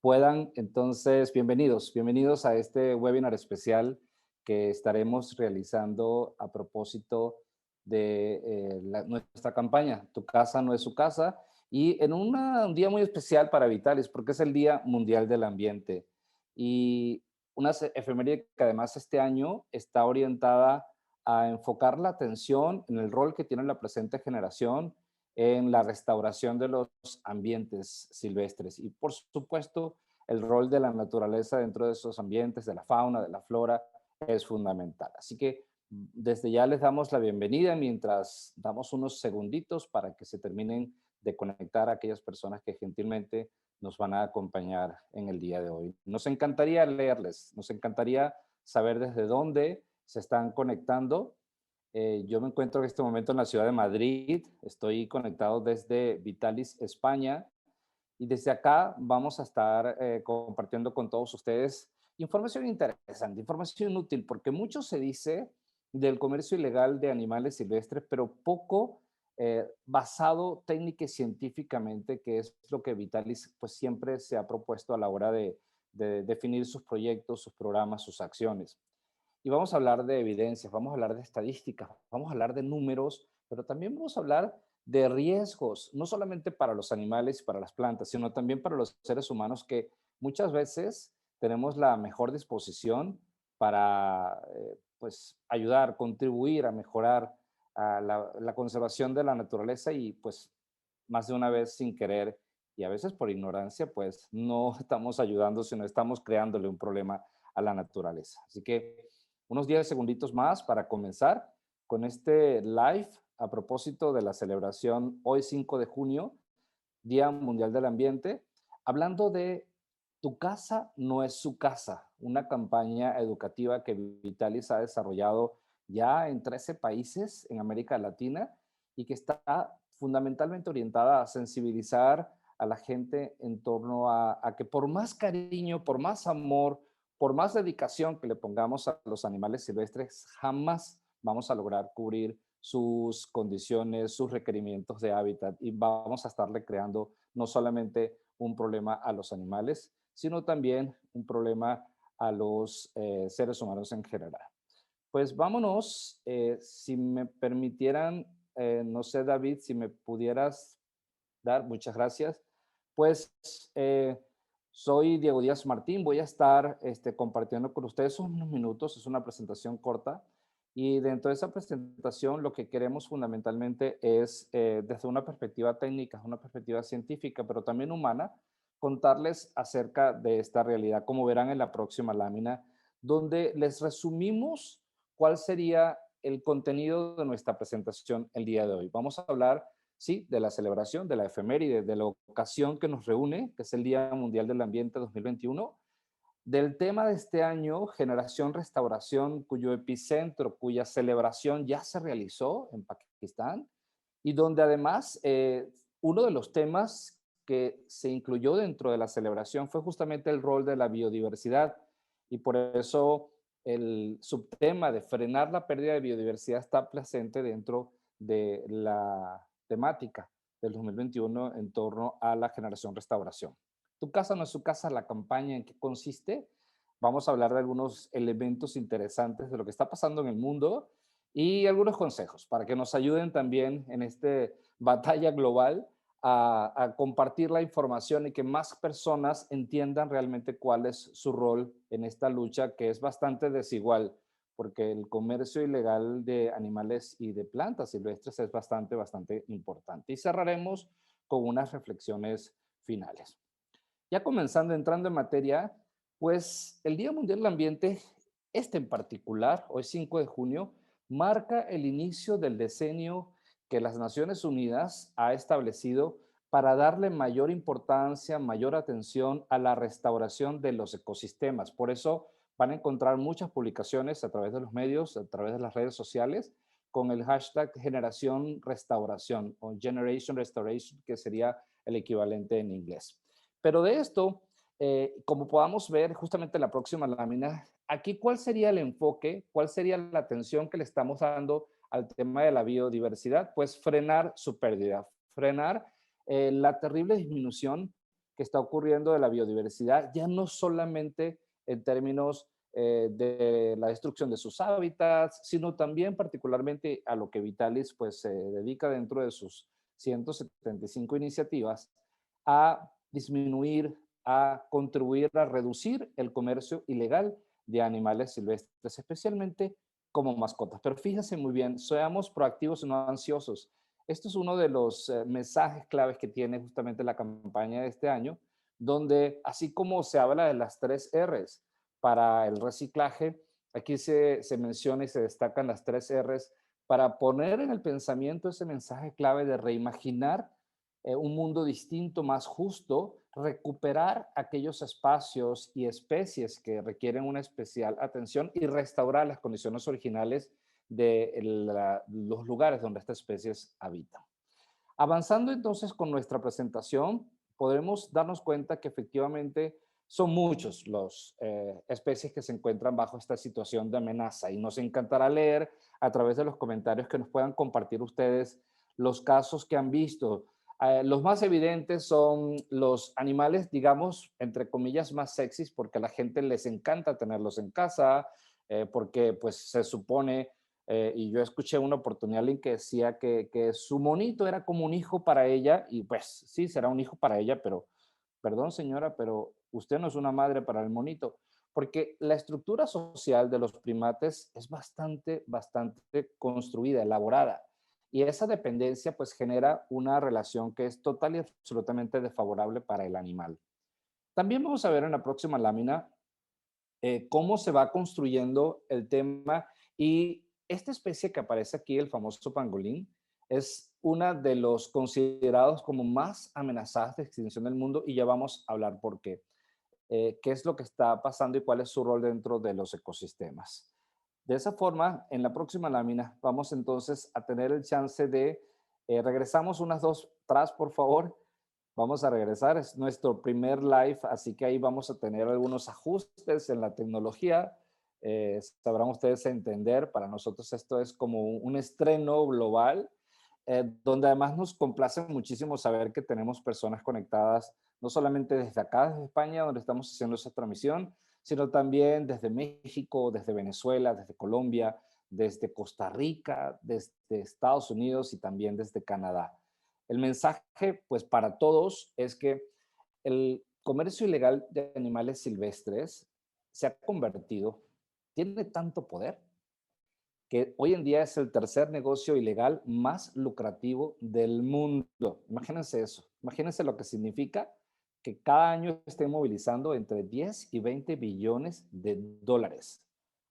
puedan entonces, bienvenidos a este webinar especial que estaremos realizando a propósito de nuestra campaña Tu casa no es su casa, y en un día muy especial para Vitalis porque es el Día Mundial del Ambiente, y una efeméride que además este año está orientada a enfocar la atención en el rol que tiene la presente generación en la restauración de los ambientes silvestres y, por supuesto, el rol de la naturaleza dentro de esos ambientes, de la fauna, de la flora, es fundamental. Así que desde ya les damos la bienvenida mientras damos unos segunditos para que se terminen de conectar a aquellas personas que gentilmente nos van a acompañar en el día de hoy. Nos encantaría leerles, nos encantaría saber desde dónde se están conectando. Yo me encuentro en este momento en la ciudad de Madrid, estoy conectado desde Vitalis, España, y desde acá vamos a estar compartiendo con todos ustedes información interesante, información útil, porque mucho se dice del comercio ilegal de animales silvestres, pero poco basado técnica y científicamente, que es lo que Vitalis pues siempre se ha propuesto a la hora de definir sus proyectos, sus programas, sus acciones. Y vamos a hablar de evidencias, vamos a hablar de estadísticas, vamos a hablar de números, pero también vamos a hablar de riesgos, no solamente para los animales y para las plantas, sino también para los seres humanos que muchas veces tenemos la mejor disposición para pues ayudar, contribuir a mejorar a la conservación de la naturaleza y pues más de una vez sin querer y a veces por ignorancia pues no estamos ayudando, sino estamos creándole un problema a la naturaleza. Así que unos 10 segunditos más para comenzar con este live a propósito de la celebración hoy 5 de junio, Día Mundial del Ambiente, hablando de Tu casa no es su casa, una campaña educativa que Vitalis ha desarrollado ya en 13 países en América Latina y que está fundamentalmente orientada a sensibilizar a la gente en torno a que por más cariño, por más amor, por más dedicación que le pongamos a los animales silvestres, jamás vamos a lograr cubrir sus condiciones, sus requerimientos de hábitat y vamos a estarle creando no solamente un problema a los animales, sino también un problema a los seres humanos en general. Pues vámonos, si me permitieran, no sé, David, si me pudieras dar, muchas gracias. Pues soy Diego Díaz Martín, voy a estar compartiendo con ustedes unos minutos, es una presentación corta, y dentro de esa presentación lo que queremos fundamentalmente es, desde una perspectiva técnica, una perspectiva científica, pero también humana, contarles acerca de esta realidad, como verán en la próxima lámina, donde les resumimos cuál sería el contenido de nuestra presentación el día de hoy. Vamos a hablar, sí, de la celebración, de la efeméride, de la ocasión que nos reúne, que es el Día Mundial del Ambiente 2021, del tema de este año, Generación Restauración, cuyo epicentro, cuya celebración ya se realizó en Pakistán, y donde además uno de los temas que se incluyó dentro de la celebración fue justamente el rol de la biodiversidad, y por eso el subtema de frenar la pérdida de biodiversidad está presente dentro de la temática del 2021 en torno a la generación restauración. Tu casa no es su casa, la campaña en qué consiste. Vamos a hablar de algunos elementos interesantes de lo que está pasando en el mundo y algunos consejos para que nos ayuden también en esta batalla global a compartir la información y que más personas entiendan realmente cuál es su rol en esta lucha que es bastante desigual, porque el comercio ilegal de animales y de plantas silvestres es bastante importante. Y cerraremos con unas reflexiones finales. Ya comenzando, entrando en materia, pues el Día Mundial del Ambiente, este en particular, hoy 5 de junio, marca el inicio del decenio que las Naciones Unidas ha establecido para darle mayor importancia, mayor atención a la restauración de los ecosistemas. Por eso van a encontrar muchas publicaciones a través de los medios, a través de las redes sociales, con el hashtag Generación Restauración o Generation Restoration, que sería el equivalente en inglés. Pero de esto, como podamos ver justamente en la próxima lámina, aquí cuál sería el enfoque, cuál sería la atención que le estamos dando al tema de la biodiversidad, pues frenar su pérdida, frenar la terrible disminución que está ocurriendo de la biodiversidad, ya no solamente en términos de la destrucción de sus hábitats, sino también particularmente a lo que Vitalis pues se dedica dentro de sus 175 iniciativas a disminuir, a contribuir a reducir el comercio ilegal de animales silvestres, especialmente como mascotas. Pero fíjense muy bien, seamos proactivos y no ansiosos. Esto es uno de los mensajes claves que tiene justamente la campaña de este año, donde así como se habla de las 3 Rs para el reciclaje, aquí se menciona y se destacan las 3 Rs para poner en el pensamiento ese mensaje clave de reimaginar un mundo distinto, más justo, recuperar aquellos espacios y especies que requieren una especial atención y restaurar las condiciones originales de los lugares donde estas especies habitan. Avanzando entonces con nuestra presentación, podremos darnos cuenta que efectivamente son muchos los especies que se encuentran bajo esta situación de amenaza y nos encantará leer a través de los comentarios que nos puedan compartir ustedes los casos que han visto. Los más evidentes son los animales, digamos, entre comillas, más sexys, porque a la gente les encanta tenerlos en casa, porque pues se supone y yo escuché una oportunidad alguien que decía que su monito era como un hijo para ella, y pues sí, será un hijo para ella, pero perdón señora, pero usted no es una madre para el monito, porque la estructura social de los primates es bastante construida, elaborada, y esa dependencia pues genera una relación que es total y absolutamente desfavorable para el animal. También vamos a ver en la próxima lámina cómo se va construyendo el tema y esta especie que aparece aquí, el famoso pangolín, es una de los considerados como más amenazadas de extinción del mundo y ya vamos a hablar por qué. Qué es lo que está pasando y cuál es su rol dentro de los ecosistemas. De esa forma, en la próxima lámina vamos entonces a tener el chance de, regresamos unas dos atrás, por favor, vamos a regresar, es nuestro primer live, así que ahí vamos a tener algunos ajustes en la tecnología. Sabrán ustedes entender, para nosotros esto es como un estreno global, donde además nos complace muchísimo saber que tenemos personas conectadas, no solamente desde acá, desde España, donde estamos haciendo esta transmisión, sino también desde México, desde Venezuela, desde Colombia, desde Costa Rica, desde Estados Unidos y también desde Canadá. El mensaje, pues para todos, es que el comercio ilegal de animales silvestres se ha convertido, tiene tanto poder, que hoy en día es el tercer negocio ilegal más lucrativo del mundo. Imagínense eso, imagínense lo que significa que cada año estén movilizando entre 10 y 20 billones de dólares.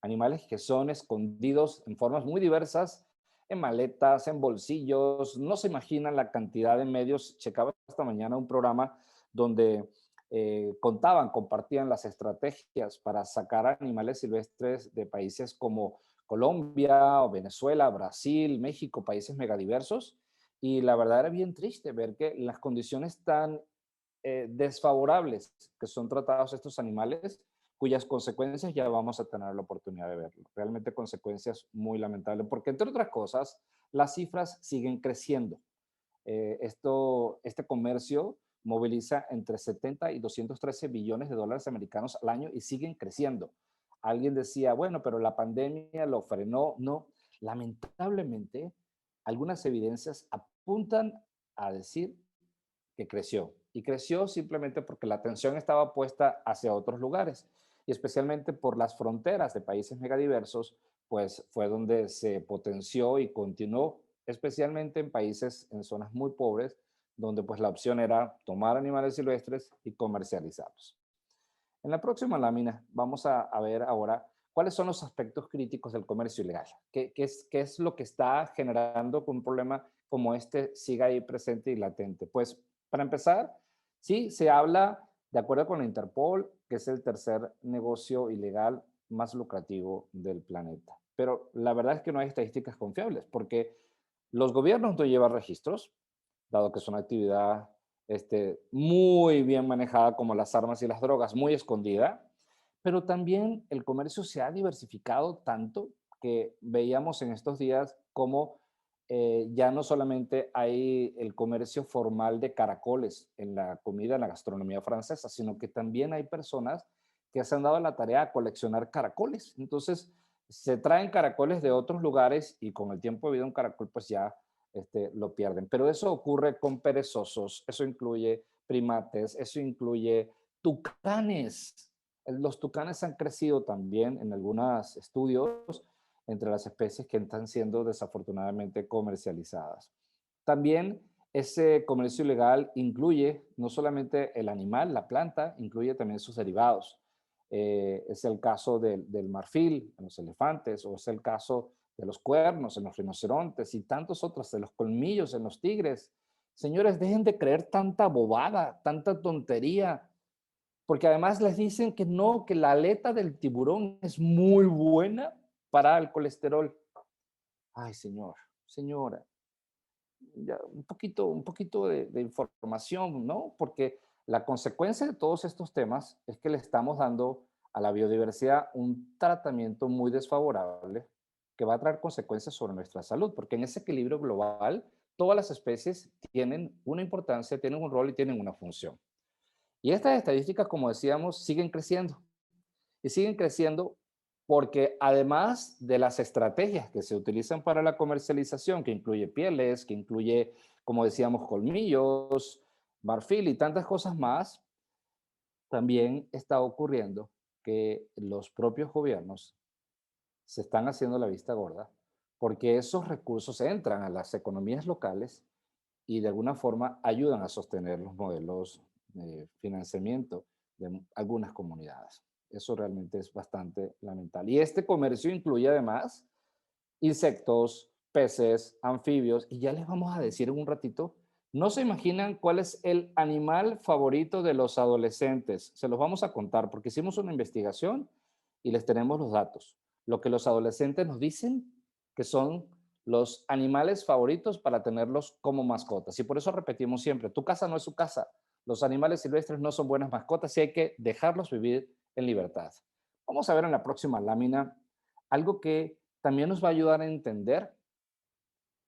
Animales que son escondidos en formas muy diversas, en maletas, en bolsillos, no se imaginan la cantidad de medios. Checaba esta mañana un programa donde contaban, compartían las estrategias para sacar animales silvestres de países como Colombia o Venezuela, Brasil, México, países megadiversos. Y la verdad era bien triste ver que las condiciones tan desfavorables que son tratados estos animales, cuyas consecuencias ya vamos a tener la oportunidad de verlo. Realmente consecuencias muy lamentables, porque entre otras cosas, las cifras siguen creciendo. Este comercio moviliza entre 70 y 213 billones de dólares americanos al año y siguen creciendo. Alguien decía, bueno, pero la pandemia lo frenó. No, lamentablemente, algunas evidencias apuntan a decir que creció. Y creció simplemente porque la atención estaba puesta hacia otros lugares. Y especialmente por las fronteras de países megadiversos, pues fue donde se potenció y continuó, especialmente en países, en zonas muy pobres, donde pues la opción era tomar animales silvestres y comercializarlos. En la próxima lámina vamos a ver ahora cuáles son los aspectos críticos del comercio ilegal. ¿Qué es lo que está generando que un problema como este siga ahí presente y latente? Pues para empezar, sí, se habla, de acuerdo con la Interpol, que es el tercer negocio ilegal más lucrativo del planeta. Pero la verdad es que no hay estadísticas confiables porque los gobiernos no llevan registros, dado que es una actividad muy bien manejada como las armas y las drogas, muy escondida, pero también el comercio se ha diversificado tanto que veíamos en estos días como ya no solamente hay el comercio formal de caracoles en la comida, en la gastronomía francesa, sino que también hay personas que se han dado la tarea de coleccionar caracoles. Entonces, se traen caracoles de otros lugares y con el tiempo de vida un caracol pues ya lo pierden. Pero eso ocurre con perezosos, eso incluye primates, eso incluye tucanes. Los tucanes han crecido también en algunos estudios entre las especies que están siendo desafortunadamente comercializadas. También ese comercio ilegal incluye no solamente el animal, la planta, incluye también sus derivados. Es el caso del marfil en los elefantes, o es el caso de los cuernos en los rinocerontes y tantos otros, de los colmillos en los tigres. Señores, dejen de creer tanta bobada, tanta tontería, porque además les dicen que no, que la aleta del tiburón es muy buena para el colesterol. Ay, señor, señora, ya un poquito de información, ¿no? Porque la consecuencia de todos estos temas es que le estamos dando a la biodiversidad un tratamiento muy desfavorable que va a traer consecuencias sobre nuestra salud, porque en ese equilibrio global todas las especies tienen una importancia, tienen un rol y tienen una función. Y estas estadísticas, como decíamos, siguen creciendo. Y siguen creciendo porque además de las estrategias que se utilizan para la comercialización, que incluye pieles, que incluye, como decíamos, colmillos, marfil y tantas cosas más, también está ocurriendo que los propios gobiernos se están haciendo la vista gorda porque esos recursos entran a las economías locales y de alguna forma ayudan a sostener los modelos de financiamiento de algunas comunidades. Eso realmente es bastante lamentable. Y este comercio incluye además insectos, peces, anfibios, y ya les vamos a decir en un ratito, no se imaginan cuál es el animal favorito de los adolescentes. Se los vamos a contar porque hicimos una investigación y les tenemos los datos. Lo que los adolescentes nos dicen que son los animales favoritos para tenerlos como mascotas. Y por eso repetimos siempre, tu casa no es su casa. Los animales silvestres no son buenas mascotas y hay que dejarlos vivir en libertad. Vamos a ver en la próxima lámina algo que también nos va a ayudar a entender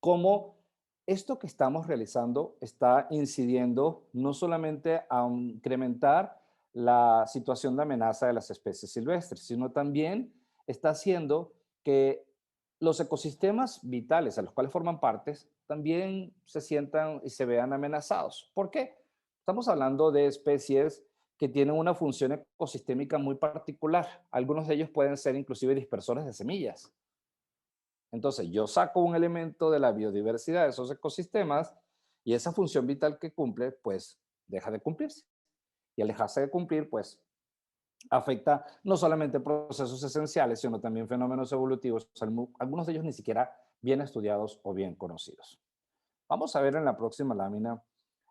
cómo esto que estamos realizando está incidiendo no solamente a incrementar la situación de amenaza de las especies silvestres, sino también está haciendo que los ecosistemas vitales a los cuales forman partes también se sientan y se vean amenazados. ¿Por qué? Estamos hablando de especies que tienen una función ecosistémica muy particular. Algunos de ellos pueden ser inclusive dispersores de semillas. Entonces, yo saco un elemento de la biodiversidad de esos ecosistemas y esa función vital que cumple, pues deja de cumplirse. Y al dejarse de cumplir, pues afecta no solamente procesos esenciales, sino también fenómenos evolutivos, algunos de ellos ni siquiera bien estudiados o bien conocidos. Vamos a ver en la próxima lámina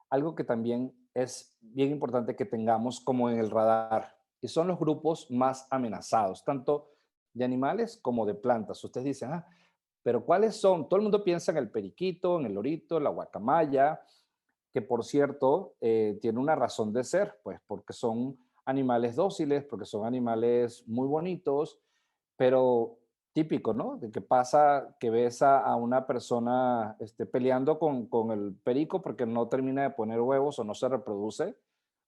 algo que también es bien importante que tengamos como en el radar, y son los grupos más amenazados, tanto de animales como de plantas. Ustedes dicen, pero ¿cuáles son? Todo el mundo piensa en el periquito, en el lorito, la guacamaya, que por cierto tiene una razón de ser, pues porque son animales dóciles, porque son animales muy bonitos, pero típico, ¿no? De que pasa que ves a una persona peleando con el perico porque no termina de poner huevos o no se reproduce,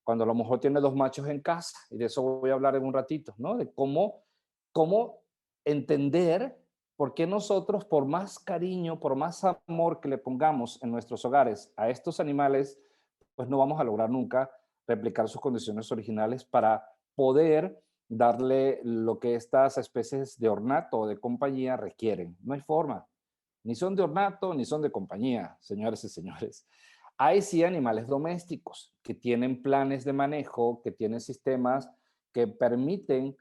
cuando a lo mejor tiene dos machos en casa, y de eso voy a hablar en un ratito, ¿no? De cómo entender por qué nosotros, por más cariño, por más amor que le pongamos en nuestros hogares a estos animales, pues no vamos a lograr nunca replicar sus condiciones originales para poder darle lo que estas especies de ornato o de compañía requieren. No hay forma. Ni son de ornato ni son de compañía, señores y señores. Hay sí animales domésticos que tienen planes de manejo, que tienen sistemas que permiten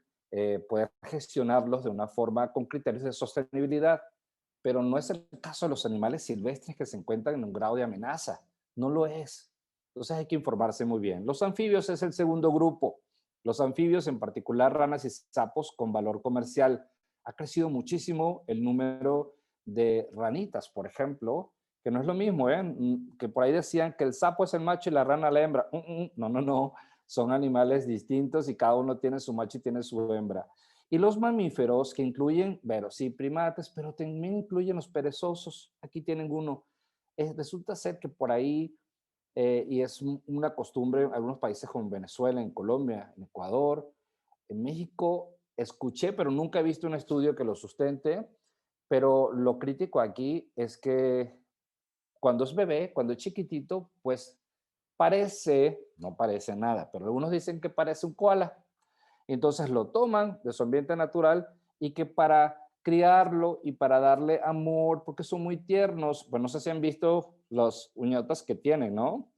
poder gestionarlos de una forma con criterios de sostenibilidad, pero no es el caso de los animales silvestres que se encuentran en un grado de amenaza. No lo es. Entonces hay que informarse muy bien. Los anfibios es el segundo grupo. Los anfibios, en particular ranas y sapos con valor comercial. Ha crecido muchísimo el número de ranitas, por ejemplo, que no es lo mismo, ¿eh? Que por ahí decían que el sapo es el macho y la rana la hembra. No, no, no. Son animales distintos y cada uno tiene su macho y tiene su hembra. Y los mamíferos que incluyen, bueno, sí, primates, pero también incluyen los perezosos. Aquí tienen uno. Resulta ser que por ahí, y es una costumbre en algunos países como Venezuela, en Colombia, en Ecuador, en México, escuché, pero nunca he visto un estudio que lo sustente, pero lo crítico aquí es que cuando es bebé, cuando es chiquitito, pues parece, no parece nada, pero algunos dicen que parece un koala. Entonces lo toman de su ambiente natural y que para criarlo y para darle amor, porque son muy tiernos, pues no sé si han visto los uñotas que tienen, ¿no?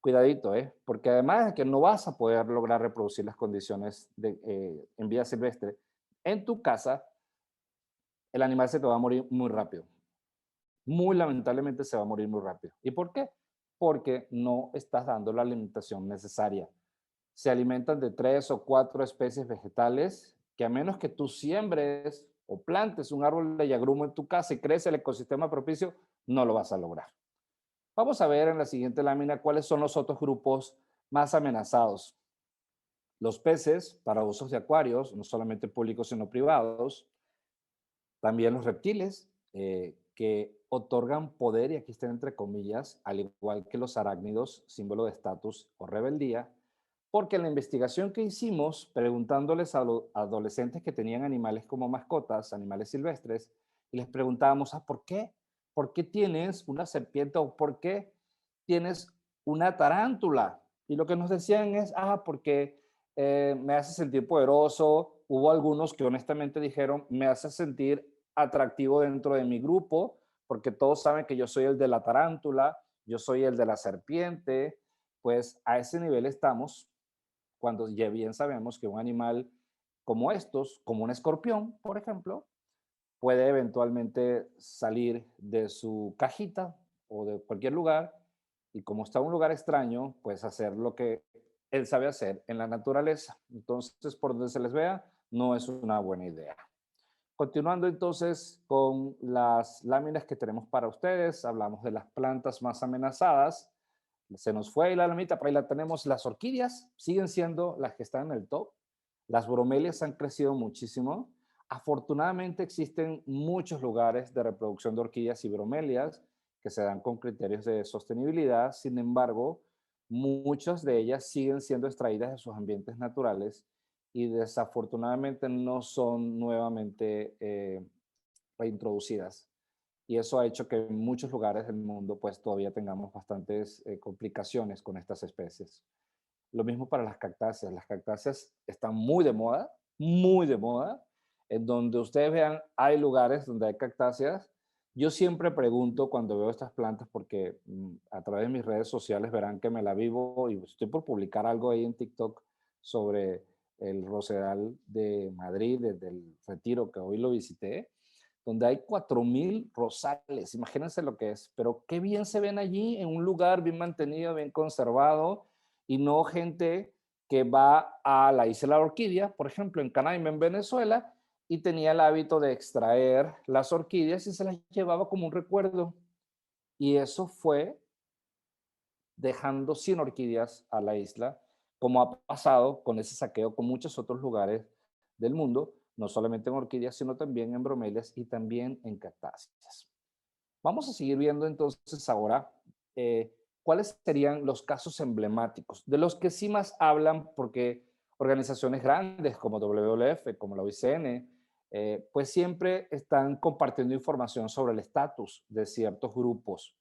Cuidadito, ¿eh? Porque además de que no vas a poder lograr reproducir las condiciones en vida silvestre, en tu casa, el animal se te va a morir muy rápido. Muy lamentablemente se va a morir muy rápido. ¿Y por qué? Porque no estás dando la alimentación necesaria. Se alimentan de 3 o 4 especies vegetales que a menos que tú siembres o plantes un árbol de yagrumo en tu casa y crece el ecosistema propicio, no lo vas a lograr. Vamos a ver en la siguiente lámina cuáles son los otros grupos más amenazados. Los peces para usos de acuarios, no solamente públicos sino privados, también los reptiles, que otorgan poder, y aquí están entre comillas, al igual que los arácnidos, símbolo de estatus o rebeldía, porque en la investigación que hicimos, preguntándoles a los adolescentes que tenían animales como mascotas, animales silvestres, y les preguntábamos, ¿por qué? ¿Por qué tienes una serpiente o por qué tienes una tarántula? Y lo que nos decían es, porque me hace sentir poderoso. Hubo algunos que honestamente dijeron, me hace sentir atractivo dentro de mi grupo, porque todos saben que yo soy el de la tarántula, yo soy el de la serpiente. Pues a ese nivel estamos cuando ya bien sabemos que un animal como estos, como un escorpión, por ejemplo, puede eventualmente salir de su cajita o de cualquier lugar y como está en un lugar extraño, pues hacer lo que él sabe hacer en la naturaleza. Entonces, por donde se les vea, no es una buena idea. Continuando entonces con las láminas que tenemos para ustedes, hablamos de las plantas más amenazadas. Se nos fue la lamita, por ahí la tenemos. Las orquídeas siguen siendo las que están en el top. Las bromelias han crecido muchísimo. Afortunadamente existen muchos lugares de reproducción de orquídeas y bromelias que se dan con criterios de sostenibilidad. Sin embargo, muchas de ellas siguen siendo extraídas de sus ambientes naturales y desafortunadamente no son nuevamente reintroducidas. Y eso ha hecho que en muchos lugares del mundo pues todavía tengamos bastantes complicaciones con estas especies. Lo mismo para las cactáceas. Las cactáceas están muy de moda. En donde ustedes vean, hay lugares donde hay cactáceas. Yo siempre pregunto cuando veo estas plantas, porque a través de mis redes sociales verán que me la vivo y estoy por publicar algo ahí en TikTok sobre el Rosedal de Madrid, desde el Retiro, que hoy lo visité, donde hay 4.000 rosales. Imagínense lo que es, pero qué bien se ven allí en un lugar bien mantenido, bien conservado, y no gente que va a la Isla de la Orquídea, por ejemplo, en Canaima, en Venezuela, y tenía el hábito de extraer las orquídeas y se las llevaba como un recuerdo. Y eso fue dejando sin orquídeas a la isla, como ha pasado con ese saqueo con muchos otros lugares del mundo, no solamente en orquídeas, sino también en bromelias y también en cactáceas. Vamos a seguir viendo entonces ahora cuáles serían los casos emblemáticos, de los que sí más hablan, porque organizaciones grandes como WWF, como la OICN, pues siempre están compartiendo información sobre el estatus de ciertos grupos.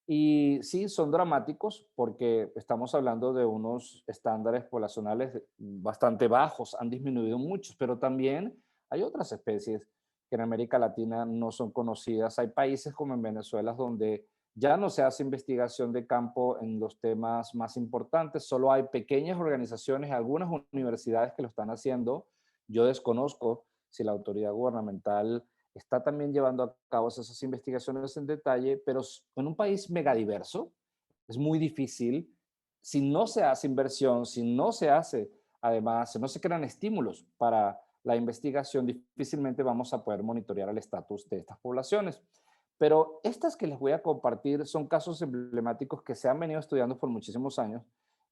Y sí, son dramáticos porque estamos hablando de unos estándares poblacionales bastante bajos, han disminuido muchos, pero también hay otras especies que en América Latina no son conocidas. Hay países como en Venezuela donde ya no se hace investigación de campo en los temas más importantes, solo hay pequeñas organizaciones, algunas universidades que lo están haciendo. Yo desconozco si la autoridad gubernamental está también llevando a cabo esas investigaciones en detalle, pero en un país megadiverso es muy difícil, si no se hace inversión, si no se hace, además, si no se crean estímulos para la investigación, difícilmente vamos a poder monitorear el estatus de estas poblaciones. Pero estas que les voy a compartir son casos emblemáticos que se han venido estudiando por muchísimos años.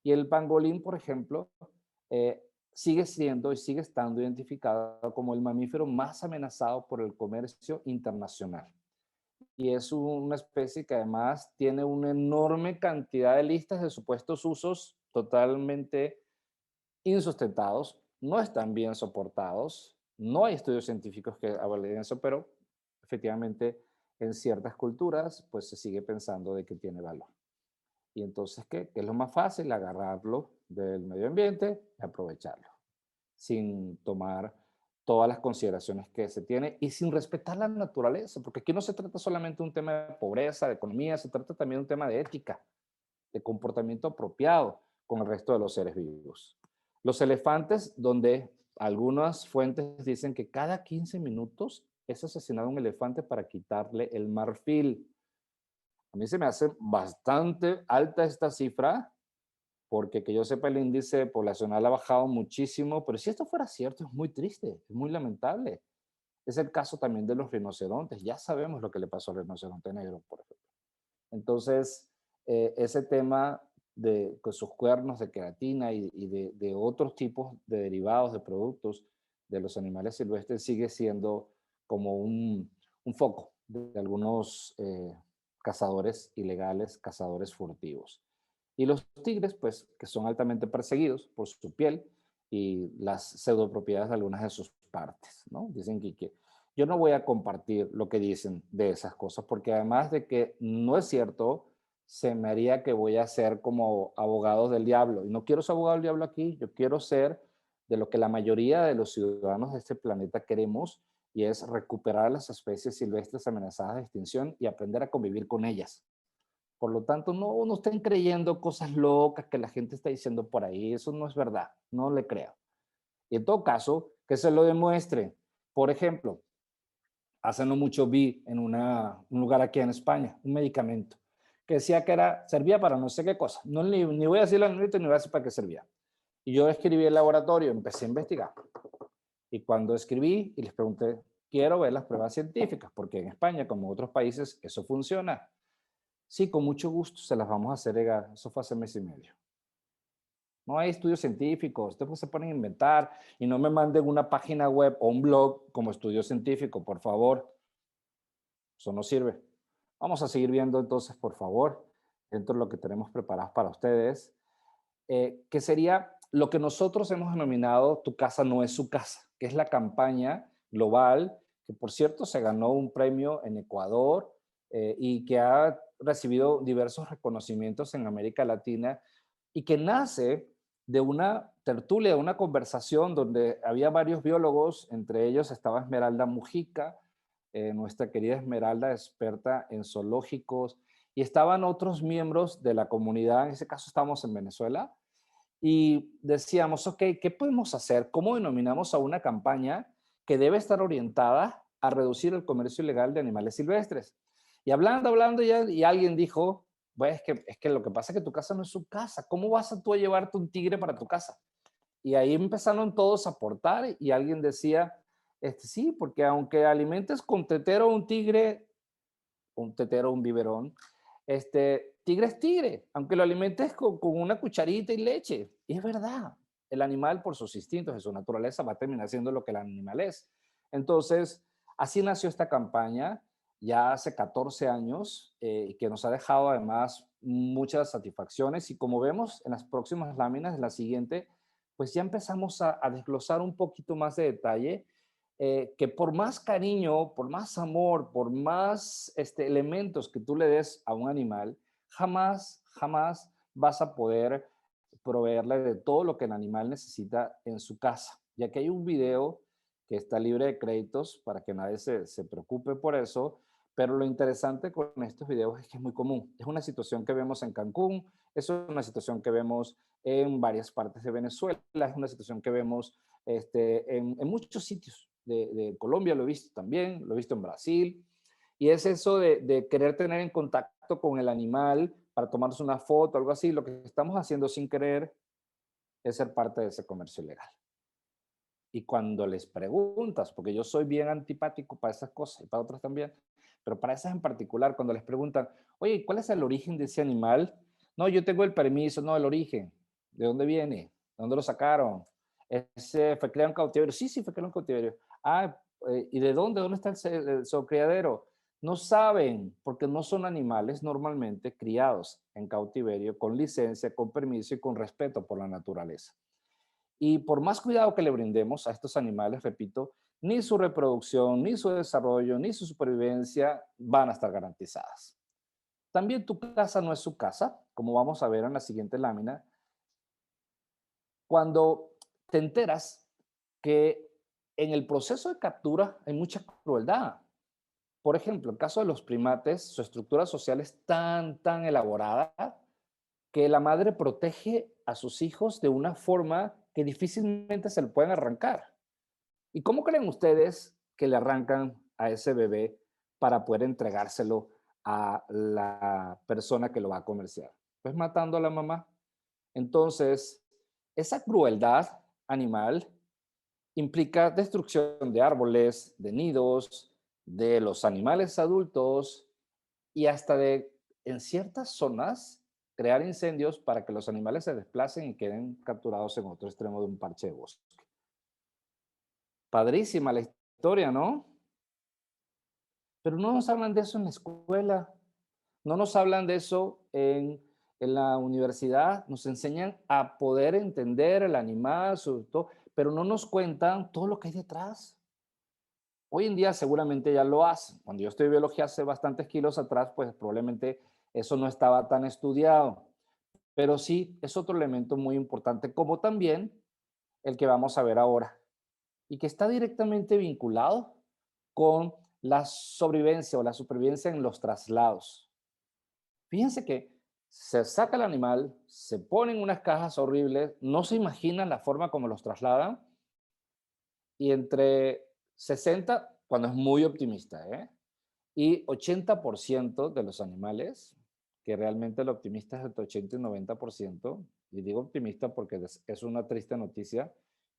Y el pangolín, por ejemplo, sigue siendo y sigue estando identificado como el mamífero más amenazado por el comercio internacional. Y es una especie que además tiene una enorme cantidad de listas de supuestos usos totalmente insustentados, no están bien soportados, no hay estudios científicos que avalen eso, pero efectivamente en ciertas culturas pues se sigue pensando de que tiene valor. Y entonces, ¿qué es lo más fácil? Agarrarlo del medio ambiente y aprovecharlo, sin tomar todas las consideraciones que se tiene y sin respetar la naturaleza, porque aquí no se trata solamente de un tema de pobreza, de economía, se trata también de un tema de ética, de comportamiento apropiado con el resto de los seres vivos. Los elefantes, donde algunas fuentes dicen que cada 15 minutos es asesinado un elefante para quitarle el marfil. A mí se me hace bastante alta esta cifra, porque que yo sepa el índice poblacional ha bajado muchísimo, pero si esto fuera cierto es muy triste, es muy lamentable. Es el caso también de los rinocerontes, ya sabemos lo que le pasó al rinoceronte negro, por ejemplo. Entonces, ese tema de con sus cuernos de queratina y de otros tipos de derivados de productos de los animales silvestres sigue siendo como un foco de algunos cazadores ilegales, cazadores furtivos. Y los tigres, pues, que son altamente perseguidos por su piel y las pseudopropiedades de algunas de sus partes, ¿no? Dicen que yo no voy a compartir lo que dicen de esas cosas, porque además de que no es cierto, se me haría que voy a ser como abogados del diablo. Y no quiero ser abogado del diablo aquí, yo quiero ser de lo que la mayoría de los ciudadanos de este planeta queremos, y es recuperar las especies silvestres amenazadas de extinción y aprender a convivir con ellas. Por lo tanto, no estén creyendo cosas locas que la gente está diciendo por ahí, eso no es verdad, no le creo. Y en todo caso, que se lo demuestre. Por ejemplo, hace no mucho vi en un lugar aquí en España un medicamento que decía que servía para no sé qué cosa. No, ni voy a decir la nombre ni voy a decir para qué servía. Y yo escribí el laboratorio, empecé a investigar. Y cuando escribí y les pregunté, quiero ver las pruebas científicas, porque en España, como en otros países, eso funciona. Sí, con mucho gusto se las vamos a hacer llegar. Eso fue hace mes y medio. No hay estudios científicos, ustedes se ponen a inventar y no me manden una página web o un blog como estudio científico, por favor. Eso no sirve. Vamos a seguir viendo entonces, por favor, dentro de lo que tenemos preparado para ustedes, que sería lo que nosotros hemos denominado Tu casa no es su casa, que es la campaña global, que por cierto se ganó un premio en Ecuador y que ha recibido diversos reconocimientos en América Latina y que nace de una tertulia, de una conversación donde había varios biólogos, entre ellos estaba Esmeralda Mujica, nuestra querida Esmeralda, experta en zoológicos, y estaban otros miembros de la comunidad, en ese caso estamos en Venezuela, y decíamos, ok, ¿qué podemos hacer? ¿Cómo denominamos a una campaña que debe estar orientada a reducir el comercio ilegal de animales silvestres? Y hablando, y alguien dijo, pues es que lo que pasa es que tu casa no es su casa. ¿Cómo vas a tú a llevarte un tigre para tu casa? Y ahí empezaron todos a aportar y alguien decía, sí, porque aunque alimentes con tetero un tetero, un biberón, tigre es tigre, aunque lo alimentes con una cucharita y leche. Y es verdad, el animal por sus instintos, de su naturaleza, va a terminar siendo lo que el animal es. Entonces, así nació esta campaña ya hace 14 años, que nos ha dejado además muchas satisfacciones y como vemos en las próximas láminas, la siguiente, pues ya empezamos a desglosar un poquito más de detalle que por más cariño, por más amor, por más elementos que tú le des a un animal, jamás vas a poder proveerle de todo lo que el animal necesita en su casa. Ya que hay un video que está libre de créditos para que nadie se preocupe por eso, pero lo interesante con estos videos es que es muy común. Es una situación que vemos en Cancún, es una situación que vemos en varias partes de Venezuela, es una situación que vemos en muchos sitios de Colombia, lo he visto también, lo he visto en Brasil, y es eso de querer tener en contacto con el animal para tomarse una foto, algo así, lo que estamos haciendo sin querer es ser parte de ese comercio ilegal. Y cuando les preguntas, porque yo soy bien antipático para esas cosas y para otras también, pero para esas en particular, cuando les preguntan, oye, ¿cuál es el origen de ese animal? No, yo tengo el permiso, no, el origen, ¿de dónde viene? ¿De dónde lo sacaron? Ese fue criado en cautiverio. Sí, sí, fue criado en cautiverio. Ah, ¿y de dónde? ¿Dónde está el criadero? No saben, porque no son animales normalmente criados en cautiverio, con licencia, con permiso y con respeto por la naturaleza. Y por más cuidado que le brindemos a estos animales, repito, ni su reproducción, ni su desarrollo, ni su supervivencia van a estar garantizadas. También tu casa no es su casa, como vamos a ver en la siguiente lámina, cuando te enteras que en el proceso de captura hay mucha crueldad. Por ejemplo, en el caso de los primates, su estructura social es tan elaborada que la madre protege a sus hijos de una forma que difícilmente se le pueden arrancar. ¿Y cómo creen ustedes que le arrancan a ese bebé para poder entregárselo a la persona que lo va a comerciar? Pues matando a la mamá. Entonces, esa crueldad animal implica destrucción de árboles, de nidos, de los animales adultos y hasta de, en ciertas zonas, crear incendios para que los animales se desplacen y queden capturados en otro extremo de un parche de bosque. Padrísima la historia, ¿no? Pero no nos hablan de eso en la escuela, no nos hablan de eso en la universidad, nos enseñan a poder entender el animal, sobre todo, pero no nos cuentan todo lo que hay detrás. Hoy en día seguramente ya lo hacen. Cuando yo estudié biología hace bastantes kilos atrás, pues probablemente eso no estaba tan estudiado. Pero sí es otro elemento muy importante, como también el que vamos a ver ahora, y que está directamente vinculado con la sobrevivencia o la supervivencia en los traslados. Fíjense que se saca el animal, se ponen unas cajas horribles, no se imaginan la forma como los trasladan, y entre 60, cuando es muy optimista, ¿eh? Y 80% de los animales, que realmente el optimista es entre 80 y 90%, y digo optimista porque es una triste noticia,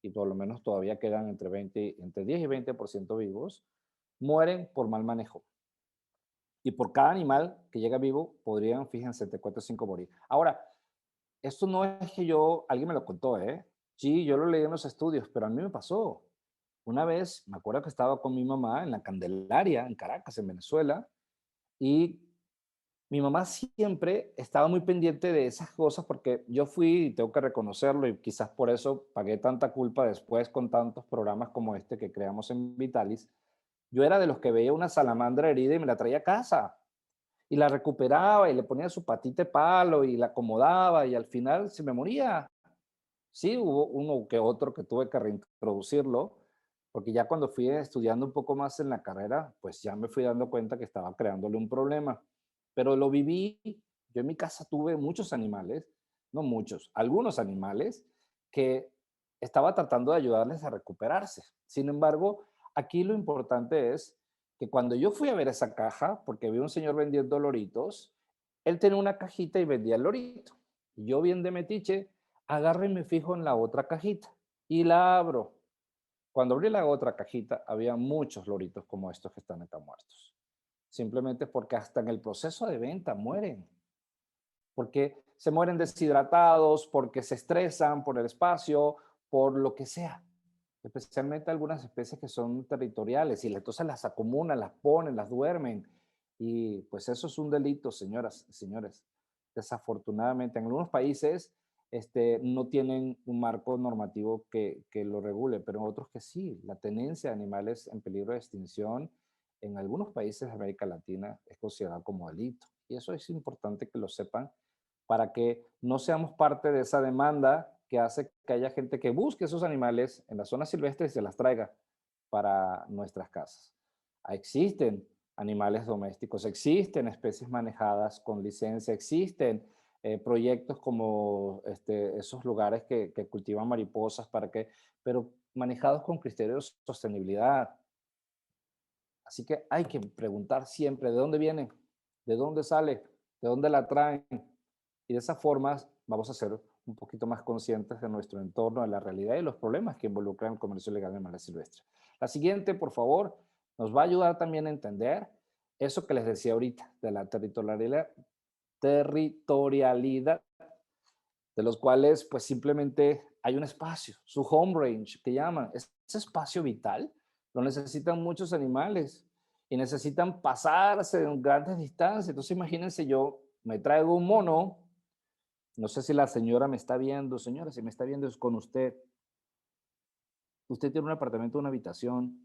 y por lo menos todavía quedan entre 10 y 20% vivos, mueren por mal manejo. Y por cada animal que llega vivo, podrían, fíjense, entre 4 o 5 morir. Ahora, esto no es que alguien me lo contó, ¿eh? Sí, yo lo leí en los estudios, pero a mí me pasó. Una vez, me acuerdo que estaba con mi mamá en la Candelaria, en Caracas, en Venezuela, y mi mamá siempre estaba muy pendiente de esas cosas porque yo fui, y tengo que reconocerlo, y quizás por eso pagué tanta culpa después con tantos programas como este que creamos en Vitalis. Yo era de los que veía una salamandra herida y me la traía a casa y la recuperaba y le ponía su patita de palo y la acomodaba y al final se me moría. Sí, hubo uno que otro que tuve que reintroducirlo, porque ya cuando fui estudiando un poco más en la carrera, pues ya me fui dando cuenta que estaba creándole un problema. Pero lo viví, yo en mi casa tuve muchos animales, no muchos, algunos animales que estaba tratando de ayudarles a recuperarse. Sin embargo, aquí lo importante es que cuando yo fui a ver esa caja, porque vi un señor vendiendo loritos, él tenía una cajita y vendía el lorito. Y yo bien de metiche, agarro y me fijo en la otra cajita y la abro. Cuando abrí la otra cajita, había muchos loritos como estos que están acá muertos. Simplemente porque hasta en el proceso de venta mueren. Porque se mueren deshidratados, porque se estresan por el espacio, por lo que sea. Especialmente algunas especies que son territoriales y entonces las acumulan, las ponen, las duermen. Y pues eso es un delito, señoras y señores. Desafortunadamente, en algunos países no tienen un marco normativo que lo regule, pero en otros que sí. La tenencia de animales en peligro de extinción en algunos países de América Latina es considerada como delito. Y eso es importante que lo sepan para que no seamos parte de esa demanda que hace que haya gente que busque esos animales en las zonas silvestres y se las traiga para nuestras casas. Existen animales domésticos, existen especies manejadas con licencia, existen proyectos como esos lugares que cultivan mariposas pero manejados con criterios de sostenibilidad. Así que hay que preguntar siempre de dónde viene, de dónde sale, de dónde la traen. Y de esa forma vamos a ser un poquito más conscientes de nuestro entorno, de la realidad y los problemas que involucran el comercio ilegal de animales silvestres. La siguiente, por favor, nos va a ayudar también a entender eso que les decía ahorita, de la territorialidad, de los cuales pues simplemente hay un espacio, su home range que llaman. Ese espacio vital lo necesitan muchos animales y necesitan pasarse en grandes distancias. Entonces imagínense, yo me traigo un mono, no sé si la señora me está viendo, señora, si me está viendo es con usted. Usted tiene un apartamento, una habitación,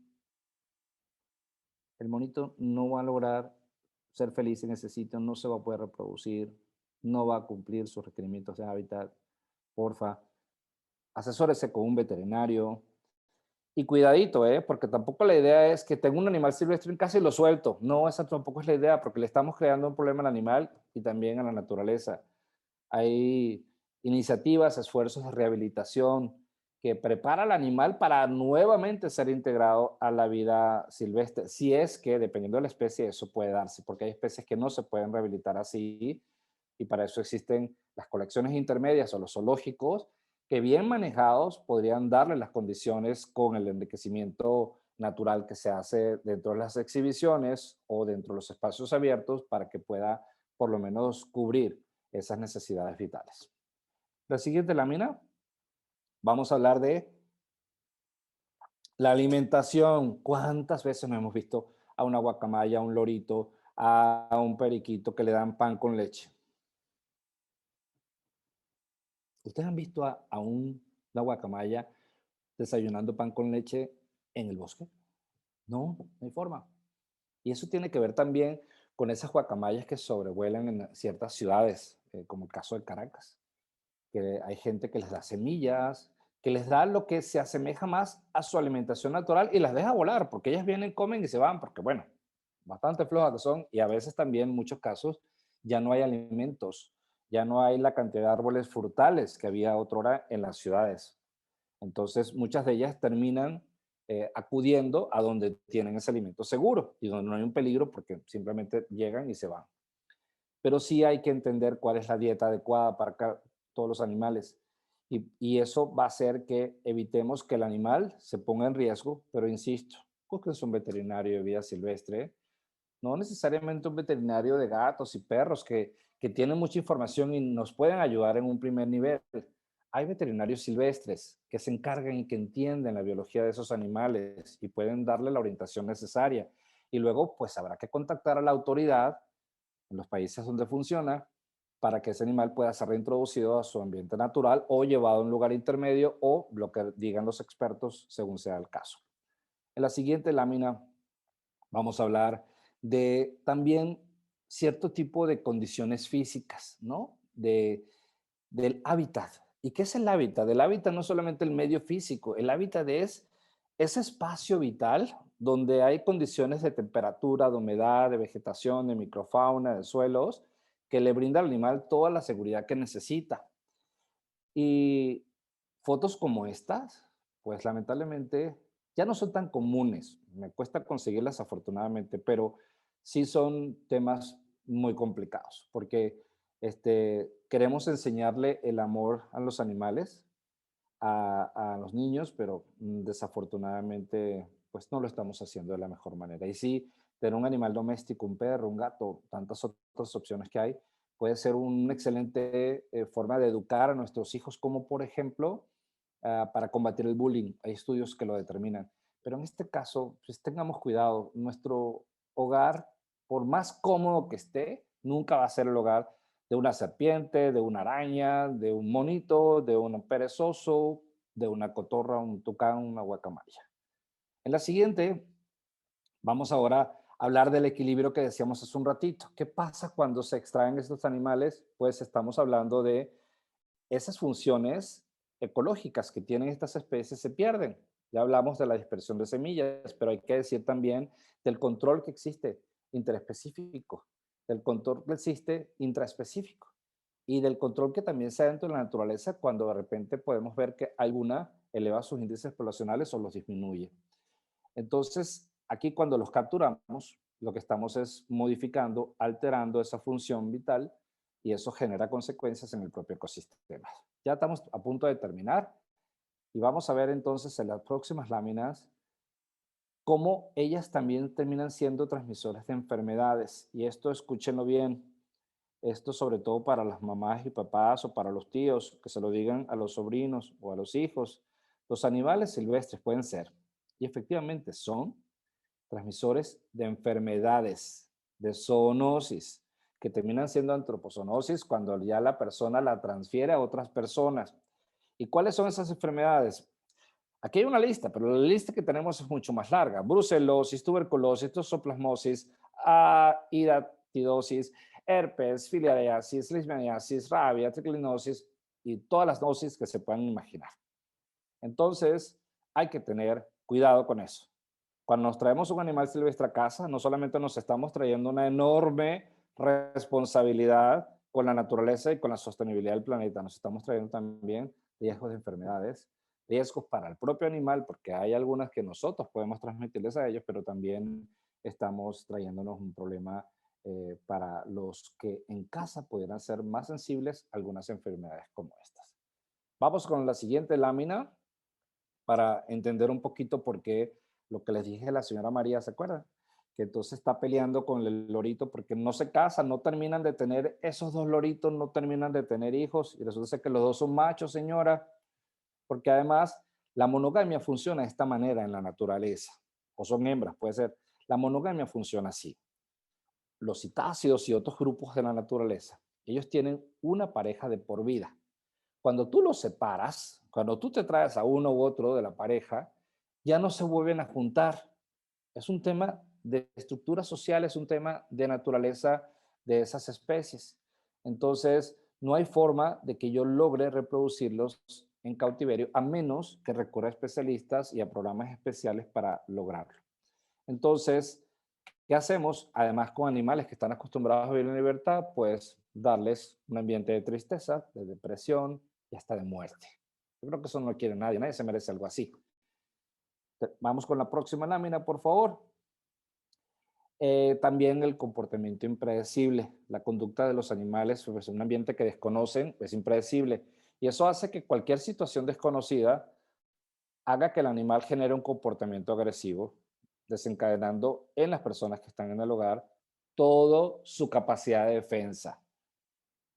el monito no va a lograr ser feliz en ese sitio, no se va a poder reproducir, no va a cumplir sus requerimientos de hábitat. Porfa, asesórese con un veterinario. Y cuidadito, porque tampoco la idea es que tengo un animal silvestre en casa y lo suelto. No, esa tampoco es la idea, porque le estamos creando un problema al animal y también a la naturaleza. Hay iniciativas, esfuerzos de rehabilitación que prepara al animal para nuevamente ser integrado a la vida silvestre. Si es que, dependiendo de la especie, eso puede darse, porque hay especies que no se pueden rehabilitar así y para eso existen las colecciones intermedias o los zoológicos que bien manejados podrían darle las condiciones con el enriquecimiento natural que se hace dentro de las exhibiciones o dentro de los espacios abiertos para que pueda por lo menos cubrir esas necesidades vitales. La siguiente lámina, vamos a hablar de la alimentación. ¿Cuántas veces no hemos visto a una guacamaya, a un lorito, a un periquito que le dan pan con leche? ¿Ustedes han visto una guacamaya desayunando pan con leche en el bosque? No, no hay forma. Y eso tiene que ver también con esas guacamayas que sobrevuelan en ciertas ciudades, como el caso de Caracas, que hay gente que les da semillas, que les da lo que se asemeja más a su alimentación natural y las deja volar, porque ellas vienen, comen y se van, porque bueno, bastante flojas que son y a veces también en muchos casos ya no hay alimentos, ya no hay la cantidad de árboles frutales que había otrora en las ciudades. Entonces, muchas de ellas terminan acudiendo a donde tienen ese alimento seguro y donde no hay un peligro porque simplemente llegan y se van. Pero sí hay que entender cuál es la dieta adecuada para todos los animales. Y eso va a hacer que evitemos que el animal se ponga en riesgo, pero insisto, búsquense un veterinario de vida silvestre, no necesariamente un veterinario de gatos y perros que tienen mucha información y nos pueden ayudar en un primer nivel. Hay veterinarios silvestres que se encargan y que entienden la biología de esos animales y pueden darle la orientación necesaria. Y luego, pues habrá que contactar a la autoridad en los países donde funciona para que ese animal pueda ser reintroducido a su ambiente natural o llevado a un lugar intermedio o lo que digan los expertos según sea el caso. En la siguiente lámina vamos a hablar de también cierto tipo de condiciones físicas, ¿no? Del hábitat. ¿Y qué es el hábitat? El hábitat no es solamente el medio físico, el hábitat es ese espacio vital donde hay condiciones de temperatura, de humedad, de vegetación, de microfauna, de suelos, que le brinda al animal toda la seguridad que necesita. Y fotos como estas, pues lamentablemente ya no son tan comunes. Me cuesta conseguirlas afortunadamente, pero sí son temas muy complicados porque queremos enseñarle el amor a los animales, a los niños, pero desafortunadamente pues no lo estamos haciendo de la mejor manera. Y sí, tener un animal doméstico, un perro, un gato, tantas otras opciones que hay, puede ser una excelente forma de educar a nuestros hijos, como por ejemplo para combatir el bullying. Hay estudios que lo determinan. Pero en este caso, pues tengamos cuidado. Nuestro hogar, por más cómodo que esté, nunca va a ser el hogar de una serpiente, de una araña, de un monito, de un perezoso, de una cotorra, un tucán, una guacamaya. En la siguiente, vamos ahora a hablar del equilibrio que decíamos hace un ratito. ¿Qué pasa cuando se extraen estos animales? Pues estamos hablando de esas funciones ecológicas que tienen estas especies se pierden. Ya hablamos de la dispersión de semillas, pero hay que decir también del control que existe interespecífico, del control que existe intraespecífico y del control que también se da dentro de la naturaleza cuando de repente podemos ver que alguna eleva sus índices poblacionales o los disminuye. Entonces, aquí cuando los capturamos, lo que estamos es modificando, alterando esa función vital y eso genera consecuencias en el propio ecosistema. Ya estamos a punto de terminar y vamos a ver entonces en las próximas láminas cómo ellas también terminan siendo transmisores de enfermedades. Y esto escúchenlo bien. Esto sobre todo para las mamás y papás o para los tíos, que se lo digan a los sobrinos o a los hijos. Los animales silvestres pueden ser, y efectivamente son, transmisores de enfermedades, de zoonosis, que terminan siendo antropozoonosis cuando ya la persona la transfiere a otras personas. ¿Y cuáles son esas enfermedades? Aquí hay una lista, pero la lista que tenemos es mucho más larga. Brucelosis, tuberculosis, toxoplasmosis, hidatidosis, herpes, filariasis, leishmaniasis, rabia, triclinosis y todas las gnosis que se puedan imaginar. Entonces, hay que tener cuidado con eso. Cuando nos traemos un animal silvestre a casa, no solamente nos estamos trayendo una enorme responsabilidad con la naturaleza y con la sostenibilidad del planeta, nos estamos trayendo también riesgos de enfermedades, riesgos para el propio animal, porque hay algunas que nosotros podemos transmitirles a ellos, pero también estamos trayéndonos un problema para los que en casa pudieran ser más sensibles a algunas enfermedades como estas. Vamos con la siguiente lámina para entender un poquito por qué lo que les dije a la señora María, ¿se acuerdan? Que entonces está peleando con el lorito porque no se casan, no terminan de tener, esos dos loritos no terminan de tener hijos y resulta ser que los dos son machos, señora, porque además la monogamia funciona de esta manera en la naturaleza, o son hembras, puede ser. La monogamia funciona así. Los citácidos y otros grupos de la naturaleza, ellos tienen una pareja de por vida. Cuando tú los separas, cuando tú te traes a uno u otro de la pareja, ya no se vuelven a juntar. Es un tema de estructura social, es un tema de naturaleza de esas especies. Entonces, no hay forma de que yo logre reproducirlos en cautiverio, a menos que recurra a especialistas y a programas especiales para lograrlo. Entonces, ¿qué hacemos? Además, con animales que están acostumbrados a vivir en libertad, pues darles un ambiente de tristeza, de depresión y hasta de muerte. Yo creo que eso no lo quiere nadie, nadie se merece algo así. Vamos con la próxima lámina, por favor. También el comportamiento impredecible. La conducta de los animales sobre un ambiente que desconocen es impredecible. Y eso hace que cualquier situación desconocida haga que el animal genere un comportamiento agresivo, desencadenando en las personas que están en el hogar toda su capacidad de defensa.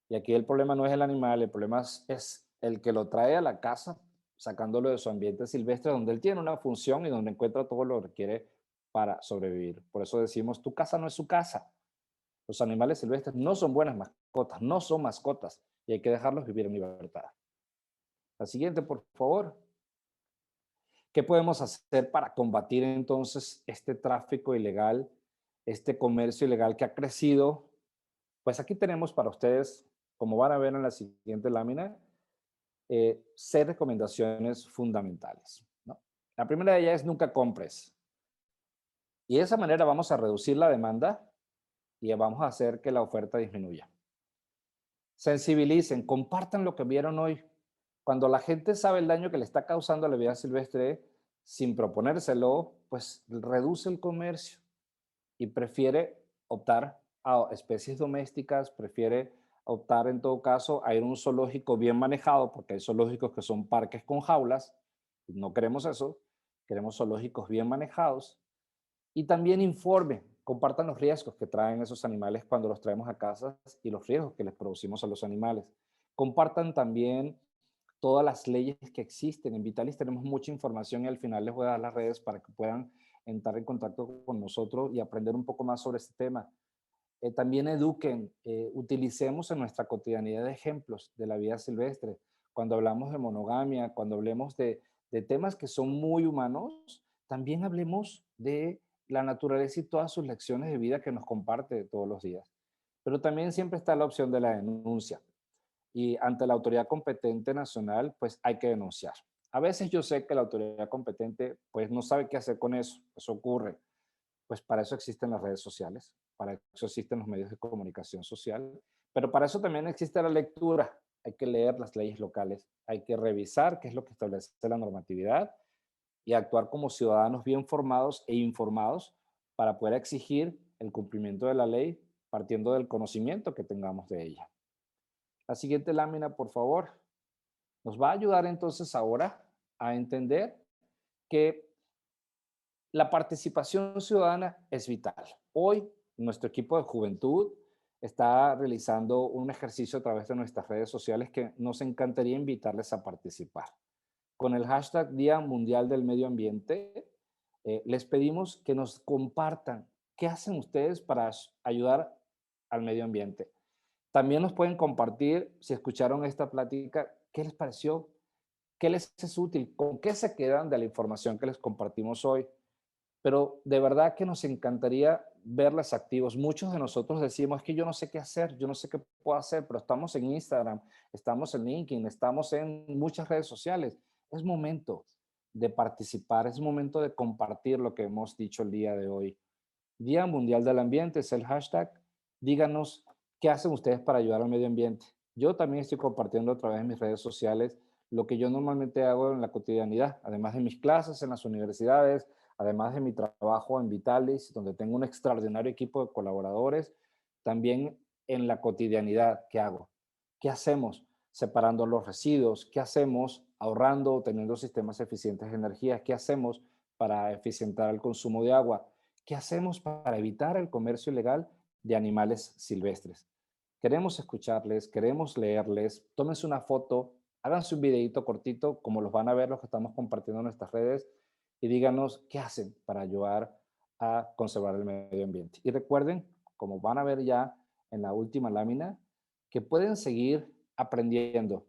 Y aquí el problema no es el animal, el problema es el que lo trae a la casa, sacándolo de su ambiente silvestre, donde él tiene una función y donde encuentra todo lo que requiere para sobrevivir. Por eso decimos, tu casa no es su casa. Los animales silvestres no son buenas mascotas, no son mascotas, y hay que dejarlos vivir en libertad. La siguiente, por favor. ¿Qué podemos hacer para combatir entonces este tráfico ilegal, este comercio ilegal que ha crecido? Pues aquí tenemos para ustedes, como van a ver en la siguiente lámina, 6 recomendaciones fundamentales, ¿no? La primera de ellas es nunca compres. Y de esa manera vamos a reducir la demanda y vamos a hacer que la oferta disminuya. Sensibilicen, compartan lo que vieron hoy. Cuando la gente sabe el daño que le está causando a la vida silvestre, sin proponérselo, pues reduce el comercio y prefiere optar a especies domésticas, prefiere optar en todo caso a ir a un zoológico bien manejado, porque hay zoológicos que son parques con jaulas, no queremos eso, queremos zoológicos bien manejados. Y también informe, compartan los riesgos que traen esos animales cuando los traemos a casa y los riesgos que les producimos a los animales. Compartan también todas las leyes que existen. En Vitalis tenemos mucha información y al final les voy a dar las redes para que puedan entrar en contacto con nosotros y aprender un poco más sobre este tema. También eduquen, utilicemos en nuestra cotidianidad ejemplos de la vida silvestre. Cuando hablamos de monogamia, cuando hablemos de temas que son muy humanos, también hablemos de la naturaleza y todas sus lecciones de vida que nos comparte todos los días. Pero también siempre está la opción de la denuncia y ante la autoridad competente nacional, pues hay que denunciar. A veces yo sé que la autoridad competente pues no sabe qué hacer con eso ocurre. Pues para eso existen las redes sociales, para eso existen los medios de comunicación social, pero para eso también existe la lectura. Hay que leer las leyes locales, hay que revisar qué es lo que establece la normatividad y actuar como ciudadanos bien formados e informados para poder exigir el cumplimiento de la ley partiendo del conocimiento que tengamos de ella. La siguiente lámina, por favor, nos va a ayudar entonces ahora a entender que la participación ciudadana es vital. Hoy, nuestro equipo de juventud está realizando un ejercicio a través de nuestras redes sociales que nos encantaría invitarles a participar. Con el hashtag Día Mundial del Medio Ambiente, les pedimos que nos compartan qué hacen ustedes para ayudar al medio ambiente. También nos pueden compartir, si escucharon esta plática, qué les pareció, qué les es útil, con qué se quedan de la información que les compartimos hoy. Pero de verdad que nos encantaría verles activos. Muchos de nosotros decimos, es que yo no sé qué hacer, yo no sé qué puedo hacer, pero estamos en Instagram, estamos en LinkedIn, estamos en muchas redes sociales. Es momento de participar, es momento de compartir lo que hemos dicho el día de hoy. Día Mundial del Ambiente es el hashtag. Díganos qué hacen ustedes para ayudar al medio ambiente. Yo también estoy compartiendo a través de mis redes sociales lo que yo normalmente hago en la cotidianidad, además de mis clases en las universidades, además de mi trabajo en Vitalis, donde tengo un extraordinario equipo de colaboradores, también en la cotidianidad que hago. ¿Qué hacemos separando los residuos? ¿Qué hacemos ahorrando, teniendo sistemas eficientes de energía? ¿Qué hacemos para eficientar el consumo de agua? ¿Qué hacemos para evitar el comercio ilegal de animales silvestres? Queremos escucharles, queremos leerles. Tómense una foto, háganse un videito cortito, como los van a ver los que estamos compartiendo en nuestras redes, y díganos qué hacen para ayudar a conservar el medio ambiente. Y recuerden, como van a ver ya en la última lámina, que pueden seguir aprendiendo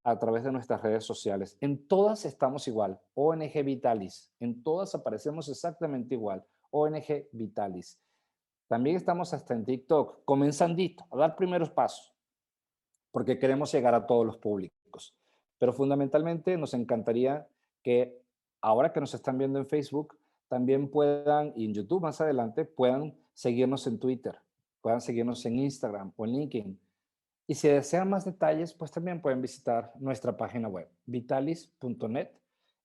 a través de nuestras redes sociales. En todas estamos igual, ONG Vitalis, en todas aparecemos exactamente igual, ONG Vitalis. También estamos hasta en TikTok, comenzandito, a dar primeros pasos, porque queremos llegar a todos los públicos. Pero fundamentalmente nos encantaría que ahora que nos están viendo en Facebook, también puedan, y en YouTube más adelante, puedan seguirnos en Twitter, puedan seguirnos en Instagram o en LinkedIn. Y si desean más detalles, pues también pueden visitar nuestra página web, vitalis.net.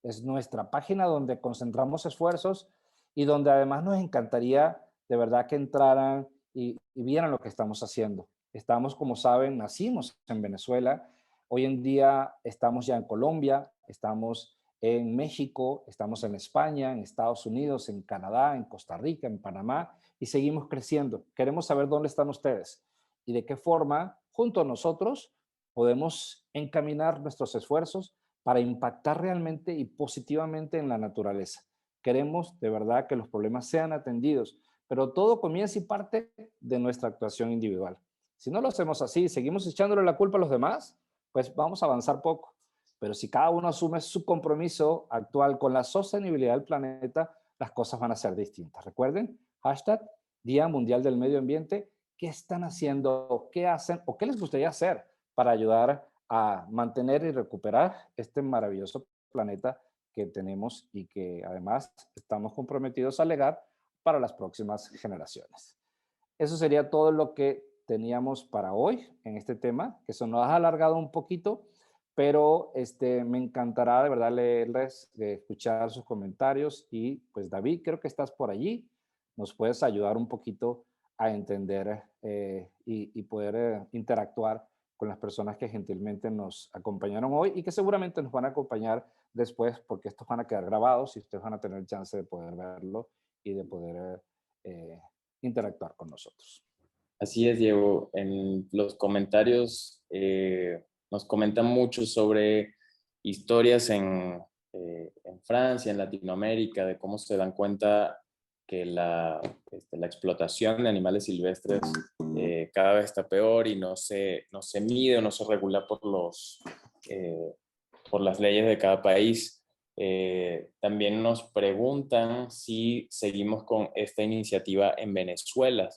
Es nuestra página donde concentramos esfuerzos y donde además nos encantaría de verdad que entraran y vieran lo que estamos haciendo. Estamos, como saben, nacimos en Venezuela. Hoy en día estamos ya en Colombia, estamos en México, estamos en España, en Estados Unidos, en Canadá, en Costa Rica, en Panamá y seguimos creciendo. Queremos saber dónde están ustedes y de qué forma, junto a nosotros, podemos encaminar nuestros esfuerzos para impactar realmente y positivamente en la naturaleza. Queremos de verdad que los problemas sean atendidos, pero todo comienza y parte de nuestra actuación individual. Si no lo hacemos así, seguimos echándole la culpa a los demás, pues vamos a avanzar poco. Pero si cada uno asume su compromiso actual con la sostenibilidad del planeta, las cosas van a ser distintas. Recuerden, hashtag Día Mundial del Medio Ambiente. ¿Qué están haciendo? ¿Qué hacen? ¿O qué les gustaría hacer para ayudar a mantener y recuperar este maravilloso planeta que tenemos y que además estamos comprometidos a legar para las próximas generaciones? Eso sería todo lo que teníamos para hoy en este tema, que se nos ha alargado un poquito, pero me encantará de verdad leerles, de escuchar sus comentarios y pues David, creo que estás por allí, nos puedes ayudar un poquito a entender y poder interactuar con las personas que gentilmente nos acompañaron hoy y que seguramente nos van a acompañar después porque estos van a quedar grabados y ustedes van a tener chance de poder verlo y de poder interactuar con nosotros. Así es, Diego. En los comentarios nos comentan mucho sobre historias en Francia, en Latinoamérica, de cómo se dan cuenta que la explotación de animales silvestres cada vez está peor y no se mide o no se regula por las leyes de cada país. También nos preguntan si seguimos con esta iniciativa en Venezuela.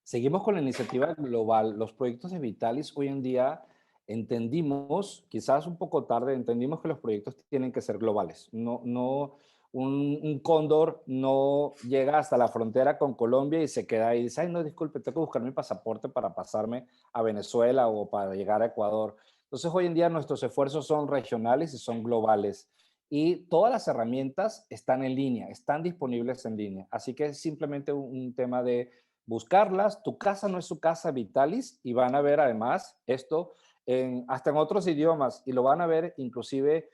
Seguimos con la iniciativa global. Los proyectos de Vitalis hoy en día entendimos, quizás un poco tarde, entendimos que los proyectos tienen que ser globales. Un cóndor no llega hasta la frontera con Colombia y se queda ahí y dice, ay, no, disculpe, tengo que buscar mi pasaporte para pasarme a Venezuela o para llegar a Ecuador. Entonces, hoy en día nuestros esfuerzos son regionales y son globales. Y todas las herramientas están en línea, están disponibles en línea. Así que es simplemente un tema de buscarlas. Tu casa no es su casa, Vitalis, y van a ver además esto hasta en otros idiomas y lo van a ver inclusive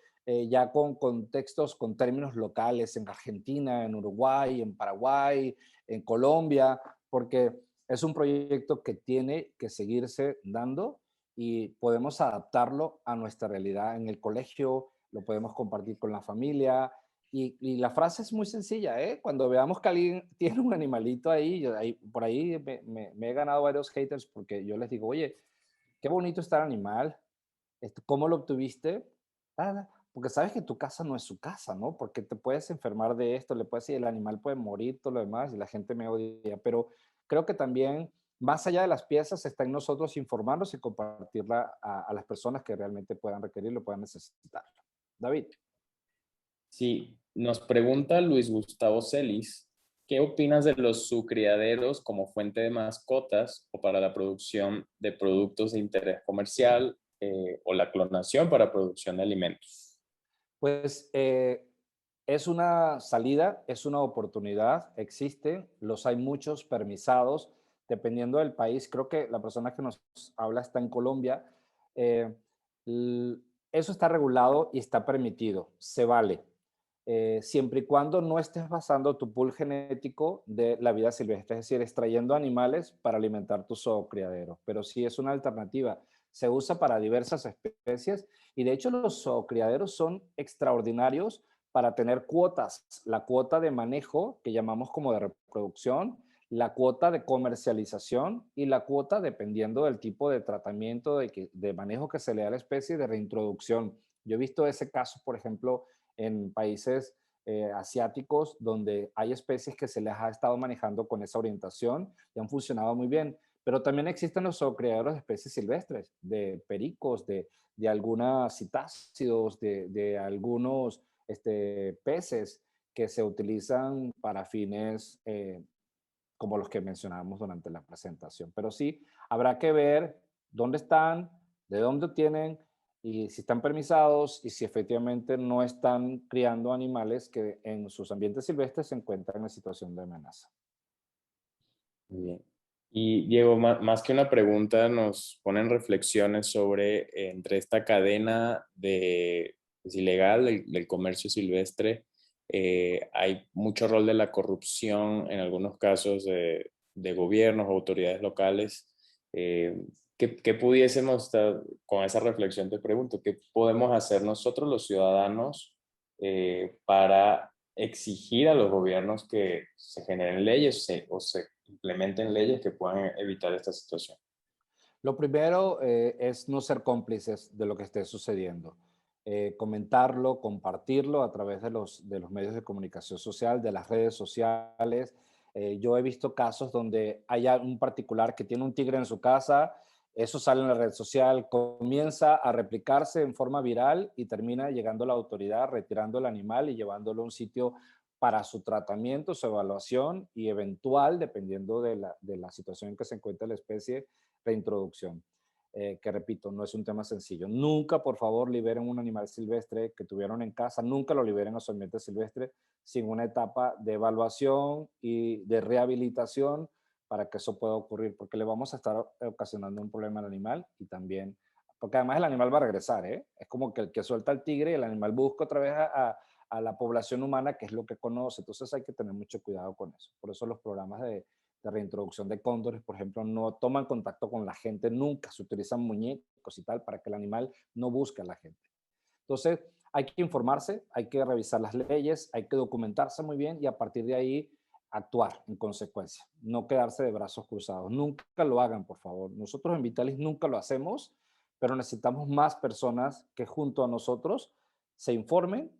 ya con contextos, con términos locales en Argentina, en Uruguay, en Paraguay, en Colombia, porque es un proyecto que tiene que seguirse dando y podemos adaptarlo a nuestra realidad en el colegio, lo podemos compartir con la familia. Y la frase es muy sencilla, ¿eh? Cuando veamos que alguien tiene un animalito ahí, por ahí me he ganado varios haters porque yo les digo, oye, qué bonito está el animal, ¿cómo lo obtuviste? Nada, porque sabes que tu casa no es su casa, ¿no? Porque te puedes enfermar de esto, le puedes decir, el animal puede morir, todo lo demás, y la gente me odia. Pero creo que también, más allá de las piezas, está en nosotros informarnos y compartirla a las personas que realmente puedan requerirlo, puedan necesitarlo. David. Sí, nos pregunta Luis Gustavo Celis, ¿qué opinas de los subcriaderos como fuente de mascotas o para la producción de productos de interés comercial o la clonación para producción de alimentos? Pues es una salida, es una oportunidad, existe, los hay muchos permisados, dependiendo del país. Creo que la persona que nos habla está en Colombia. eh, l- Eso está regulado y está permitido, se vale, siempre y cuando no estés basando tu pool genético de la vida silvestre, es decir, extrayendo animales para alimentar tu zoocriadero. Pero sí es una alternativa. Se usa para diversas especies y de hecho los zoocriaderos son extraordinarios para tener cuotas. La cuota de manejo, que llamamos como de reproducción, la cuota de comercialización y la cuota, dependiendo del tipo de tratamiento de manejo que se le da a la especie, de reintroducción. Yo he visto ese caso, por ejemplo, en países asiáticos donde hay especies que se les ha estado manejando con esa orientación y han funcionado muy bien. Pero también existen los criadores de especies silvestres, de pericos, de algunos citácidos, de algunos peces que se utilizan para fines como los que mencionábamos durante la presentación. Pero sí, habrá que ver dónde están, de dónde tienen y si están permisados y si efectivamente no están criando animales que en sus ambientes silvestres se encuentran en situación de amenaza. Muy bien. Y Diego, más que una pregunta, nos ponen reflexiones sobre entre esta cadena de, es ilegal del comercio silvestre, hay mucho rol de la corrupción en algunos casos de gobiernos o autoridades locales. ¿Qué pudiésemos estar, con esa reflexión te pregunto, qué podemos hacer nosotros los ciudadanos para exigir a los gobiernos que se generen leyes o se implementen leyes que puedan evitar esta situación? Lo primero es no ser cómplices de lo que esté sucediendo. Comentarlo, compartirlo a través de los medios de comunicación social, de las redes sociales. Yo he visto casos donde hay un particular que tiene un tigre en su casa, eso sale en la red social, comienza a replicarse en forma viral y termina llegando la autoridad, retirando el animal y llevándolo a un sitio para su tratamiento, su evaluación y eventual, dependiendo de la situación en que se encuentra la especie, reintroducción. Que repito, no es un tema sencillo. Nunca, por favor, liberen un animal silvestre que tuvieron en casa, nunca lo liberen a su ambiente silvestre sin una etapa de evaluación y de rehabilitación para que eso pueda ocurrir, porque le vamos a estar ocasionando un problema al animal y también, porque además el animal va a regresar, ¿eh? Es como que el que suelta al tigre y el animal busca otra vez a la población humana, que es lo que conoce, entonces hay que tener mucho cuidado con eso. Por eso los programas de reintroducción de cóndores, por ejemplo, no toman contacto con la gente nunca, se utilizan muñecos y tal para que el animal no busque a la gente. Entonces, hay que informarse, hay que revisar las leyes, hay que documentarse muy bien y a partir de ahí actuar en consecuencia, no quedarse de brazos cruzados. Nunca lo hagan, por favor. Nosotros en Vitalis nunca lo hacemos, pero necesitamos más personas que junto a nosotros se informen,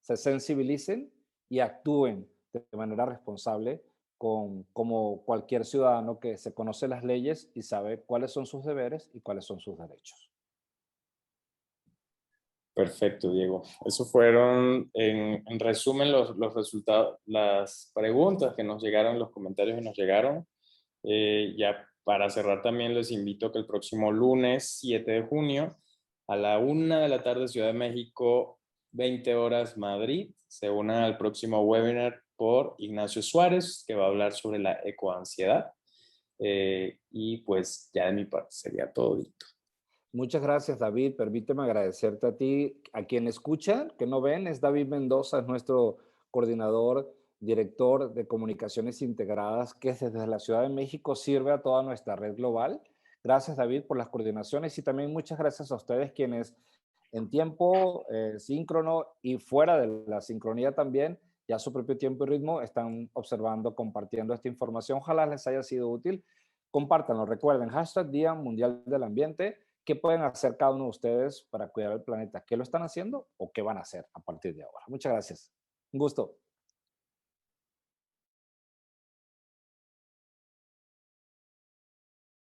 se sensibilicen y actúen de manera responsable como cualquier ciudadano que se conoce las leyes y sabe cuáles son sus deberes y cuáles son sus derechos. Perfecto, Diego. Eso fueron, en resumen, los resultados, las preguntas que nos llegaron, los comentarios que nos llegaron. Ya para cerrar también les invito a que el próximo lunes 7 de junio a la 1 de la tarde Ciudad de México, 20 horas Madrid, se unan al próximo webinar por Ignacio Suárez, que va a hablar sobre la ecoansiedad. Y pues ya de mi parte sería todo. Muchas gracias, David. Permíteme agradecerte a ti. A quien escucha, que no ven, es David Mendoza, es nuestro coordinador, director de comunicaciones integradas, que desde la Ciudad de México sirve a toda nuestra red global. Gracias, David, por las coordinaciones y también muchas gracias a ustedes quienes en tiempo síncrono y fuera de la sincronía también, ya a su propio tiempo y ritmo, están observando, compartiendo esta información. Ojalá les haya sido útil. Compártanlo. Recuerden, hashtag Día Mundial del Ambiente. ¿Qué pueden hacer cada uno de ustedes para cuidar el planeta? ¿Qué lo están haciendo o qué van a hacer a partir de ahora? Muchas gracias. Un gusto.